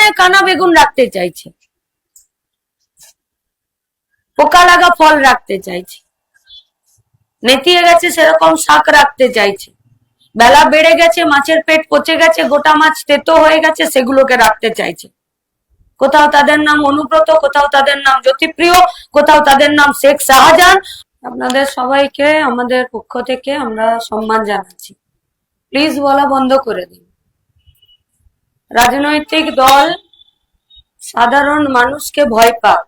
ওখানে কানা বেগুন রাখতে চাইছে, পোকা লাগা ফল রাখতে চাইছে, নেতিয়ে গেছে সেরকম শাক রাখতে চাইছে, বেলা বেড়ে গেছে, মাছের পেট পচে গেছে, গোটা মাছ তেতো হয়ে গেছে, সেগুলোকে রাখতে চাইছে। কোথাও তাদের নাম অনুব্রত, কোথাও তাদের নাম জ্যোতিপ্রিয়, কোথাও তাদের নাম শেখ শাহজাহান। আপনাদের সবাইকে আমাদের পক্ষ থেকে আমরা সম্মান জানাচ্ছি। প্লিজ বলা বন্ধ করে দিন। রাজনৈতিক দল সাধারণ মানুষকে ভয় পায়,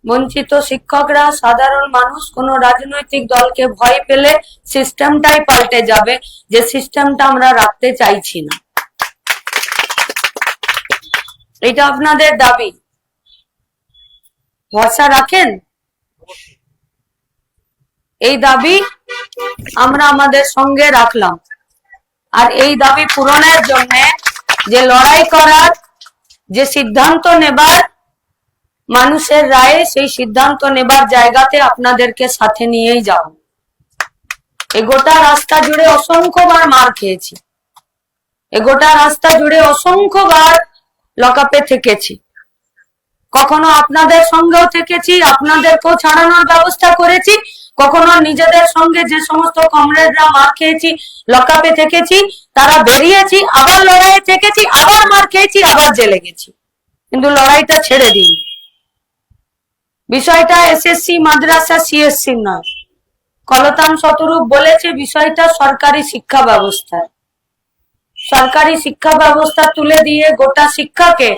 বঞ্চিত শিক্ষকরা, সাধারণ মানুষ কোন রাজনৈতিক দলকে ভয় পেলে সিস্টেমটাই পাল্টে যাবে, যে সিস্টেমটা আমরা রাখতে চাইছি না। এটা আপনাদের দাবি, ভরসা রাখেন। এই দাবি আমরা আমাদের সঙ্গে রাখলাম, আর এই দাবি পূরণের জন্য যে লড়াই করার, যে সিদ্ধান্ত নেবার মানুষের রায়ে, সেই সিদ্ধান্ত নেবার জায়গাতে আপনাদেরকে সাথে নিয়েই যাব। এই গোটা রাস্তা জুড়ে অসংখ্যবার মার খেয়েছি, এই গোটা রাস্তা জুড়ে অসংখ্যবার লকআপে থেকেছি, কখনো আপনাদের সঙ্গেও থেকেছি, আপনাদেরকেও ছাড়ানোর ব্যবস্থা করেছি, কখনো নিজেদের সঙ্গে যে সমস্ত কমরেডরা মার খেয়েছি, লকআপে থেকেছি, তারা বেরিয়েছি, আবার লড়াইয়ে থেকেছি, আবার মার খেয়েছি, আবার জেলে গেছি, কিন্তু লড়াইটা ছেড়ে দিই। বিষয়টা এসএসসি মাদ্রাসা সিএসসি নয়। কলতান শতরূপ বলেছে বিষয়টা সরকারি শিক্ষা ব্যবস্থা। সরকারি শিক্ষা ব্যবস্থা তুলে দিয়ে গোটা শিক্ষাকে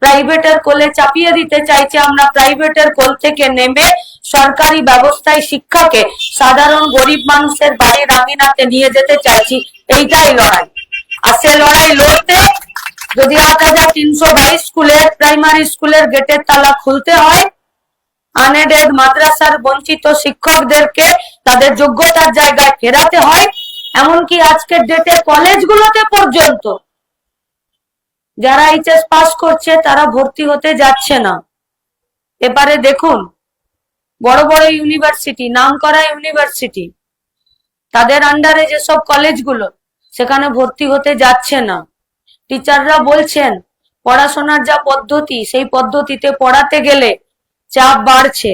প্রাইভেটের কোলে চাপিয়ে দিতে চাইছে। আমরা প্রাইভেটের কোল থেকে নেমে সরকারি ব্যবস্থায় শিক্ষাকে সাধারণ গরিব মানুষের বাড়ির আঙিনাতে নিয়ে যেতে চাইছি। এইটাই লড়াই। আর সে লড়াই লড়তে যদি ৮৩২২ স্কুলের, প্রাইমারি স্কুলের গেটের তালা খুলতে হয়, আনএডেড মাদ্রাসার বঞ্চিত শিক্ষকদেরকে তাদের যোগ্যতার জায়গায় ফেরাতে হয়, এমনকি আজকের ডেটে কলেজগুলোতে পর্যন্ত যারা এইচএস পাস করছে তারা ভর্তি হতে যাচ্ছে না। এবারে দেখুন, বড় বড় ইউনিভার্সিটি, নামকরা ইউনিভার্সিটি, তাদের আন্ডারে যেসব কলেজগুলো, সেখানে ভর্তি হতে যাচ্ছে না। টিচাররা বলছেন পড়াশোনার যা পদ্ধতি, সেই পদ্ধতিতে পড়াতে গেলে চাপ বাড়ছে।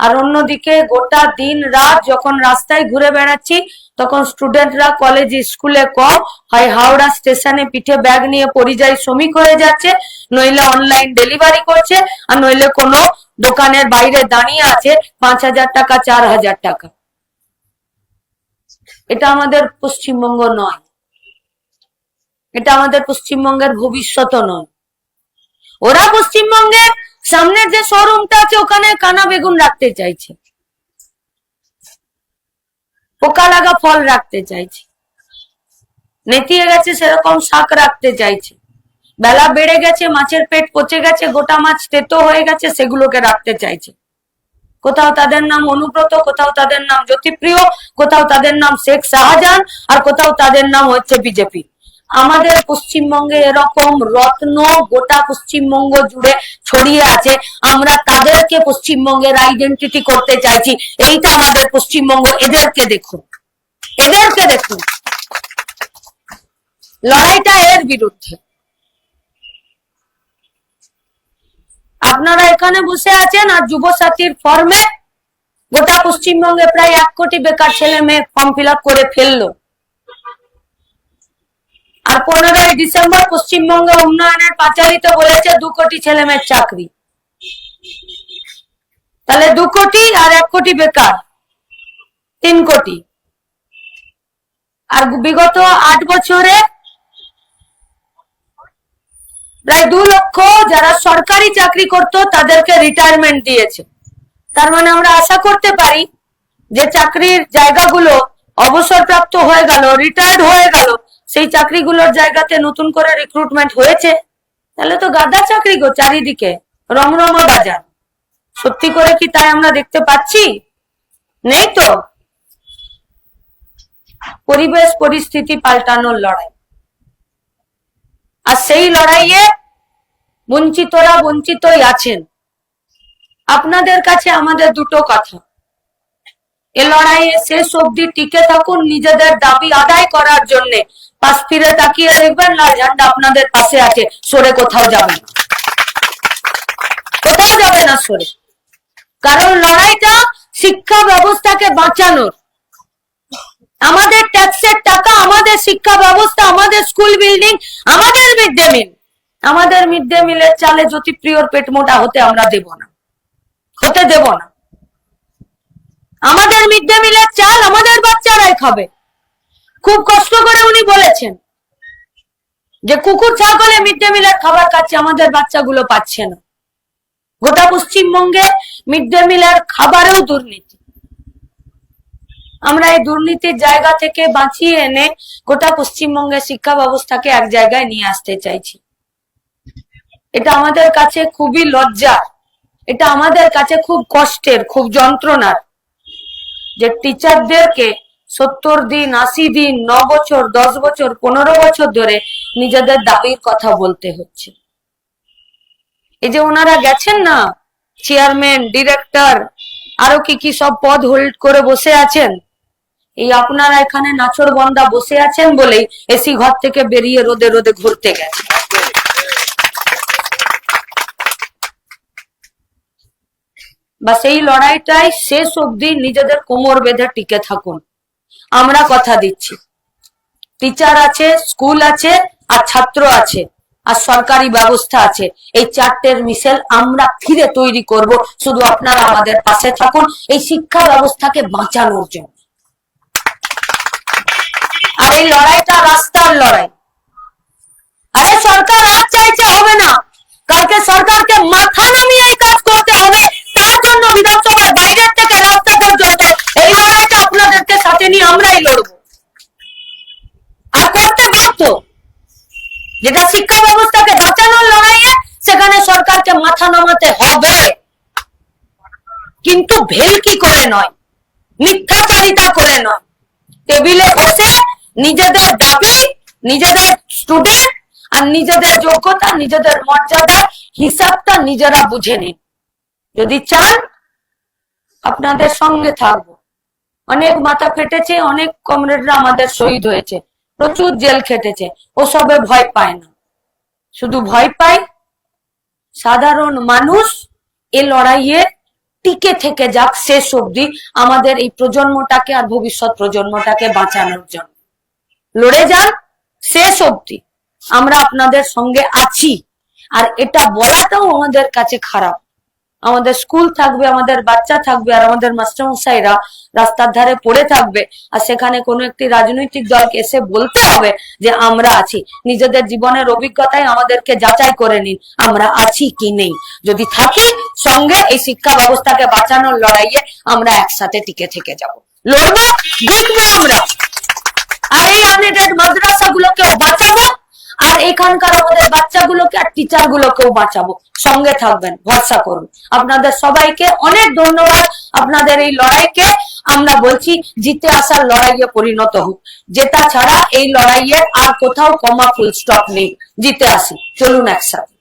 আর অন্যদিকে গোটা দিন রাত যখন রাস্তায় ঘুরে বেড়াচ্ছি, তখন স্টুডেন্টরা কলেজ স্কুলে কম হয়, হাওড়া স্টেশনে পিঠে ব্যাগ নিয়ে পরিযায়ী শ্রমিক হয়ে যাচ্ছে, নইলে অনলাইন ডেলিভারি করছে, আর নইলে কোনো দোকানের বাইরে দাঁড়িয়ে আছে ৫,০০০ টাকা ৪,০০০ টাকা। এটা আমাদের পশ্চিমবঙ্গ নয়, এটা আমাদের পশ্চিমবঙ্গের ভবিষ্যৎ নয়। ওরা পশ্চিমবঙ্গের সামনের যে শোরুমটা আছে ওখানে কানা বেগুন রাখতে চাইছে, পোকা লাগা ফল রাখতে চাইছে, নেতিয়ে গেছে সেরকম শাক রাখতে চাইছে, বেলা বেড়ে গেছে, মাছের পেট পচে গেছে, গোটা মাছ তেতো হয়ে গেছে, সেগুলোকে রাখতে চাইছে। কোথাও তাদের নাম অনুব্রত, কোথাও তাদের নাম জ্যোতিপ্রিয়, কোথাও তাদের নাম শেখ শাহজাহান, আর কোথাও তাদের নাম হচ্ছে বিজেপি। আমাদের পশ্চিমবঙ্গে এরকম রত্ন গোটা পশ্চিমবঙ্গ জুড়ে ছড়িয়ে আছে, আমরা তাদেরকে পশ্চিমবঙ্গের আইডেন্টিটি করতে চাইছি। এইটা আমাদের পশ্চিমবঙ্গ। এদেরকে দেখুন, এদেরকে দেখুন, লড়াইটা এর বিরুদ্ধে। আপনারা এখানে বসে আছেন আর যুবসাথীর ফর্মে গোটা পশ্চিমবঙ্গে প্রায় ১ কোটি বেকার ছেলে মেয়ে ফর্ম ফিল আপ করে ফেললো। আর 15ই ডিসেম্বর পশ্চিমবঙ্গ উন্নয়নের পাঁচালীতে বলেছে ২ কোটি ছেলে মেয়ের চাকরি। তাহলে ২ কোটি আর ১ কোটি বেকার, ৩ কোটি। আর বিগত ৮ বছরে প্রায় ২ লক্ষ যারা সরকারি চাকরি করত তাদেরকে রিটায়ারমেন্ট দিয়েছে। তার মানে আমরা আশা করতে পারি যে চাকরির জায়গাগুলো অবসরপ্রাপ্ত হয়ে গেল, রিটায়ার্ড হয়ে গেল, সেই চাকরিগুলোর জায়গাতে নতুন করে রিক্রুটমেন্ট হয়েছে। তাহলে তো গাদা চাকরি গো চারিদিকে, রমরমা বাজার। সত্যি করে কি তাই আমরা দেখতে পাচ্ছি? নেই তো। পরিবেশ পরিস্থিতি পাল্টানোর লড়াই, আর সেই লড়াইয়ে বঞ্চিতরা বঞ্চিতই আছেন। আপনাদের কাছে আমাদের দুটো কথা। এ লড়াইয়ে শেষ অবধি টিকে থাকুন নিজেদের দাবি আদায় করার জন্য। পাশ ফিরে তাকিয়ে দেখবেন লাল ঝান্ডা আপনাদের পাশে আছে, সরে কোথাও যাবে না, কোথাও যাবে না সরে। কারণ লড়াইটা শিক্ষা ব্যবস্থাকে বাঁচানোর। আমাদের ট্যাক্সের টাকা, আমাদের শিক্ষা ব্যবস্থা, আমাদের স্কুল বিল্ডিং, আমাদের মিড ডে মিল, আমাদের মিড ডে মিলের চালে জ্যোতিপ্রিয়র পেট মোটা হতে আমরা দেব না, হতে দেব না। আমাদের মিড ডে মিলের চাল আমাদের বাচ্চারাই খাবে। খুব কষ্ট করে উনি বলেছেন যে কুকুর ছাগলে মিড ডে মিলের খাবার খাচ্ছে, আমাদের বাচ্চাগুলো পাচ্ছে না। গোটা পশ্চিমবঙ্গে মিড ডে মিলের খাবারেও দুর্নীতি। আমরা এই দুর্নীতির জায়গা থেকে বাঁচিয়ে এনে গোটা পশ্চিমবঙ্গের শিক্ষা ব্যবস্থাকে এক জায়গায় নিয়ে আসতে চাইছি। এটা আমাদের কাছে খুবই লজ্জা, এটা আমাদের কাছে খুব কষ্টের, খুব যন্ত্রণার যে টিচারদেরকে 70 দিন, 80 দিন, 9 বছর, 10 বছর, 15 বছর ধরে নিজেদের দাবির কথা বলতে হচ্ছে। এই যে ওনারা গেছেন না, চেয়ারম্যান, ডিরেক্টর, আরো কি কি সব পদ হোল্ড করে বসে আছেন, এই আপনারা এখানে নাচর বন্দা বসে আছেন বলেই এসি ঘর থেকে বেরিয়ে রোদে রোদে ঘুরতে গেছে। বাস এই লড়াইটাই শেষ অবধি নিজেদের কোমর বেঁধে টিকে থাকুন। আমরা কথা দিচ্ছি, টিচার আছে, স্কুল আছে, আর ছাত্র আছে, আর সরকারি ব্যবস্থা আছে, এই চারটের মিশেল আমরা ফিরে তৈরি করব। শুধু আপনারা আমাদের পাশে থাকুন এই শিক্ষা ব্যবস্থাকে বাঁচানোর জন্য। আর এই লড়াইটা রাস্তার লড়াই। আরে সরকার আজ চাইছে হবে না, কালকে সরকারকে মাথা নামিয়ে এই কাজ করতে হবে। তার জন্য বিধানসভার বাইরের থেকে রাস্তা পর্যন্ত এই লড়াইটা আপনাদেরকে সাথে নিয়ে আমরাই লড়বো। আর করতে বাধ্য, যেটা শিক্ষা ব্যবস্থাকে বাঁচানোর লড়াইয়ে, সেখানে সরকারকে মাথা নামাতে হবে, কিন্তু ভেলকি করে নয়, মিথ্যাচারিতা করে নয়। টেবিলে বসে নিজেদের দাবি, নিজেদের স্টুডেন্ট আর নিজেদের যোগ্যতা, নিজেদের মর্যাদার হিসাবটা নিজেরা বুঝে নিন। যদি চান আপনাদের সঙ্গে থাকবো। অনেক মাথা ফেটেছে, অনেক কমরেডরা আমাদের শহীদ হয়েছে, প্রচুর জেল খেটেছে, ওসবে ভয় পায় না। শুধু ভয় পায় সাধারণ মানুষ এ লড়াইয়ে টিকে থেকে যাক শেষ অবধি, আমাদের এই প্রজন্মটাকে আর ভবিষ্যৎ প্রজন্মটাকে বাঁচানোর জন্য লড়ে যান শেষ অবধি। আমরা আপনাদের সঙ্গে আছি। আর এটা বলাটাও আমাদের কাছে খারাপ। আমাদের স্কুল থাকবে, আমাদের বাচ্চা থাকবে, আর আমাদের মাস্টারমশাইরা রাস্তার ধারে পড়ে থাকবে, আর সেখানে কোনো একটি রাজনৈতিক দলকে এসে বলতে হবে যে আমরা আছি। নিজেদের জীবনের অভিজ্ঞতায় আমাদেরকে যাচাই করে নিন আমরা আছি কি নেই। যদি থাকি সঙ্গে এই শিক্ষা ব্যবস্থাকে বাঁচানোর লড়াইয়ে আমরা একসাথে টিকে থেকে যাব, লড়বো, জিতবো আমরা। আর এই আপডেটেড মাদ্রাসাগুলোকেও বাঁচাবো, আর এখানকার আমাদের বাচ্চাগুলোকে আর টিচার গুলোকেও বাঁচাবো। সঙ্গে থাকবেন, ভরসা করুন। আপনাদের সবাইকে অনেক ধন্যবাদ। আপনাদের এই লড়াইকে আমরা বলছি জিতে আসার লড়াইয়ে পরিণত হোক। জেতা ছাড়া এই লড়াইয়ের আর কোথাও কমা ফুল স্টপ নেই। জিতে আসি, চলুন একসাথে।